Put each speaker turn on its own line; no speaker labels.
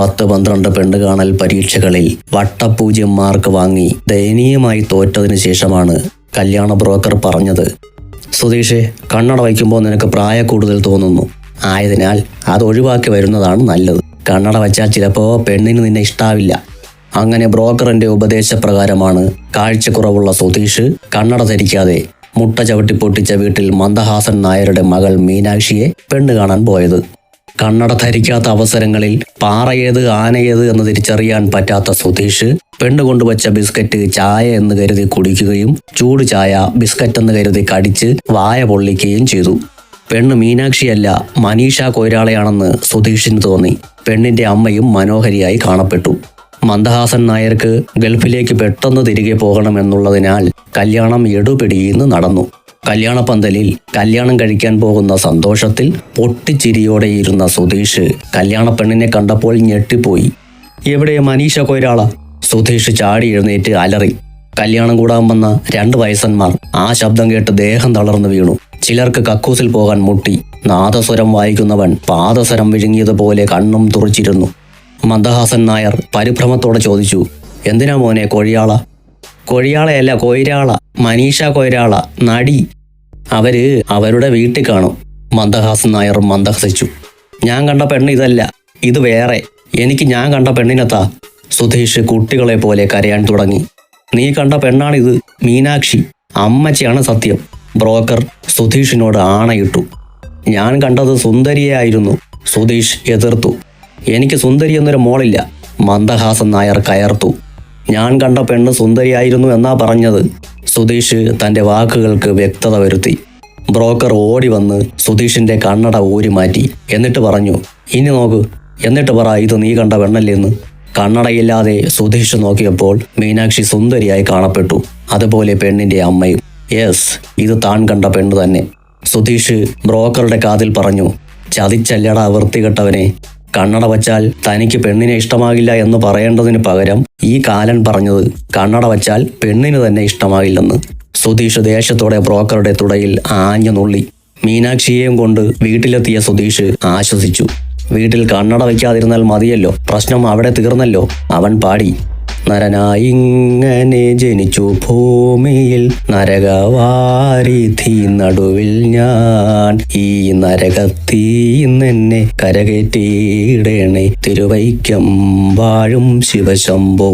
10-12 പെണ്ണുകാണൽ പരീക്ഷകളിൽ വട്ടപൂജ്യം മാർക്ക് വാങ്ങി ദയനീയമായി തോറ്റതിനു ശേഷമാണ് കല്യാണ ബ്രോക്കർ പറഞ്ഞത്, സുധീഷേ, കണ്ണട വയ്ക്കുമ്പോൾ നിനക്ക് പ്രായ കൂടുതൽ തോന്നുന്നു. ആയതിനാൽ അത് ഒഴിവാക്കി വരുന്നതാണ് നല്ലത്. കണ്ണട വച്ചാൽ ചിലപ്പോൾ പെണ്ണിന് നിന്നെ ഇഷ്ടാവില്ല. അങ്ങനെ ബ്രോക്കറിന്റെ ഉപദേശപ്രകാരമാണ് കാഴ്ചക്കുറവുള്ള സുധീഷ് കണ്ണട ധരിക്കാതെ മുട്ട ചവിട്ടി പൊട്ടിച്ച വീട്ടിൽ മന്ദഹാസൻ നായരുടെ മകൾ മീനാക്ഷിയെ പെണ്ണ് കാണാൻ പോയത്. കണ്ണട ധരിക്കാത്ത അവസരങ്ങളിൽ പാറയേത് ആനയേത് എന്ന് തിരിച്ചറിയാൻ പറ്റാത്ത സുധീഷ് പെണ്ണ് കൊണ്ടുവച്ച ബിസ്ക്കറ്റ് ചായ എന്ന് കരുതി കുടിക്കുകയും ചൂട് ചായ ബിസ്ക്കറ്റ് എന്ന് കരുതി കടിച്ച് വായ പൊള്ളിക്കുകയും ചെയ്തു. പെണ്ണ് മീനാക്ഷിയല്ല, മനീഷ കൊയ്രാളയാണെന്ന് സുധീഷിന് തോന്നി. പെണ്ണിന്റെ അമ്മയും മനോഹരിയായി കാണപ്പെട്ടു. മന്ദഹാസൻ നായർക്ക് ഗൾഫിലേക്ക് പെട്ടെന്ന് തിരികെ പോകണമെന്നുള്ളതിനാൽ കല്യാണം എടുപിടിയിന്ന് നടന്നു. കല്യാണപ്പന്തലിൽ കല്യാണം കഴിക്കാൻ പോകുന്ന സന്തോഷത്തിൽ പൊട്ടിച്ചിരിയോടെ ഇരുന്ന സുധീഷ് കല്യാണ പെണ്ണിനെ കണ്ടപ്പോൾ ഞെട്ടിപ്പോയി. എവിടെ മനീഷ കൊയ്രാള? സുധീഷ് ചാടി എഴുന്നേറ്റ് അലറി. കല്യാണം കൂടാൻ വന്ന 2 വയസ്സന്മാർ ആ ശബ്ദം കേട്ട് ദേഹം തളർന്നു വീണു. ചിലർക്ക് കക്കൂസിൽ പോകാൻ മുട്ടി. നാദസ്വരം വായിക്കുന്നവൻ പാദസരം വിഴുങ്ങിയതുപോലെ കണ്ണും തുറച്ചിരുന്നു. മന്ദഹാസൻ നായർ പരിഭ്രമത്തോടെ ചോദിച്ചു, എന്തിനാ മോനെ കൊഴിയാള? കൊഴിയാളയല്ല, കൊയ്രാള, മനീഷ കൊയ്രാള, നടി. അവരുടെ വീട്ടിൽ കാണും. മന്ദഹാസൻ നായർ മന്ദഹസിച്ചു. ഞാൻ കണ്ട പെണ്ണ് ഇതല്ല, ഇത് വേറെ. എനിക്ക് ഞാൻ കണ്ട പെണ്ണിനെത്താ. സുധീഷ് കുട്ടികളെ പോലെ കരയാൻ തുടങ്ങി. നീ കണ്ട പെണ്ണാണിത്, മീനാക്ഷി. അമ്മച്ചിയാണ് സത്യം. ബ്രോക്കർ സുധീഷിനോട് ആണയിട്ടു. ഞാൻ കണ്ടത് സുന്ദരിയായിരുന്നു. സുധീഷ് എതിർത്തു. എനിക്ക് സുന്ദരി എന്നൊരു മോളില്ല. മന്ദഹാസൻ നായർ കയർത്തു. ഞാൻ കണ്ട പെണ്ണ് സുന്ദരിയായിരുന്നു എന്നാ പറഞ്ഞത്. സുധീഷ് തന്റെ വാക്കുകൾക്ക് വ്യക്തത വരുത്തി. ബ്രോക്കർ ഓടി വന്ന് സുധീഷിന്റെ കണ്ണട ഊരി മാറ്റി. എന്നിട്ട് പറഞ്ഞു, ഇനി നോക്ക്, എന്നിട്ട് പറ ഇത് നീ കണ്ട പെണ്ണല്ലേന്ന്. കണ്ണടയില്ലാതെ സുധീഷ് നോക്കിയപ്പോൾ മീനാക്ഷി സുന്ദരിയായി കാണപ്പെട്ടു. അതുപോലെ പെണ്ണിന്റെ അമ്മയും. യെസ്, ഇത് താൻ കണ്ട പെണ്ണ് തന്നെ. സുധീഷ് ബ്രോക്കറുടെ കാതിൽ പറഞ്ഞു. ചതിച്ചല്ലടാ വൃത്തികെട്ടവനെ. കണ്ണട വച്ചാൽ തനിക്ക് പെണ്ണിനെ ഇഷ്ടമാകില്ല എന്ന് പറയേണ്ടതിന് പകരം ഈ കാലൻ പറഞ്ഞത് കണ്ണട വച്ചാൽ പെണ്ണിന് തന്നെ ഇഷ്ടമാകില്ലെന്ന്. സുധീഷ് ദേഷ്യത്തോടെ ബ്രോക്കറുടെ തുടയിൽ ആഞ്ഞു നുള്ളി. മീനാക്ഷിയെയും കൊണ്ട് വീട്ടിലെത്തിയ സുധീഷ് ആശ്വസിച്ചു. വീട്ടിൽ കണ്ണട വയ്ക്കാതിരുന്നാൽ മതിയല്ലോ, പ്രശ്നം അവിടെ തീർന്നല്ലോ. അവൻ പാടി, നരനായിങ്ങനെ ജനിച്ചു ഭൂമിയിൽ നരകവാരിധി നടുവിൽ ഞാൻ, ഈ നരകത്തീന്നെന്നെ കരകയറ്റിയിടേണേ തിരുവൈക്കം വാഴും ശിവശംഭോ.